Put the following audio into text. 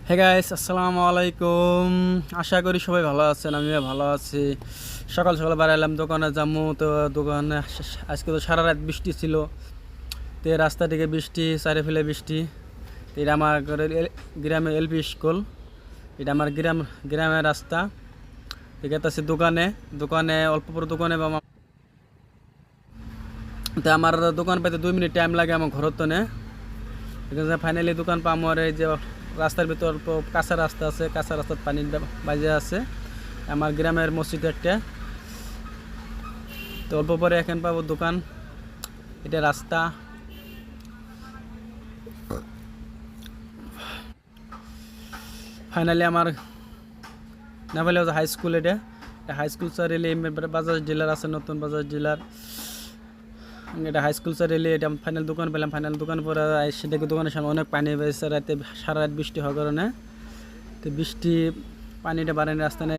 Hey guys, আসসালামু আলাইকুম। আশা করি সবাই ভালো আছেন, আমিও ভালো আছি। সকাল সকাল বাড়াইলাম দোকানে যাবো, তো দোকানে আজকে তো সারা রাত বৃষ্টি ছিল। তো এই রাস্তা থেকে বৃষ্টি, চারি ফেলে বৃষ্টি। তো এটা আমার গ্রামের এলপি স্কুল, এটা আমার গ্রামের রাস্তা। ঠিক আছে, দোকানে দোকানে অল্প পর দোকানে তো আমার দোকান পাইতে 2 মিনিট টাইম লাগে আমার ঘর তো নে। ঠিক আছে, ফাইনালি দোকান পাবো। আর এই যে রাস্তার ভিতর অল্প কাঁচা রাস্তা আছে, কাঁচা রাস্তার পানি বাজে আছে। আমার গ্রামের মসজিদ একটা, তো অল্প পরে এখন পাবো দোকান। এটা রাস্তা। ফাইনালি আমার না বলে হাই স্কুল, এটা হাই স্কুল স্যার এলে বাজাজ ডিলার আছে, নতুন বাজাজ ডিলার। এটা হাই স্কুল স্যার এলে এটা ফাইনাল দোকান পেলাম। ফাইনাল দোকান পরে সেটাকে দোকানের সামনে অনেক পানি পেয়েছে রাতে, সারা রাত বৃষ্টি হওয়ার কারণে। তো বৃষ্টি পানিটা বাড়ানোর রাস্তা নেই।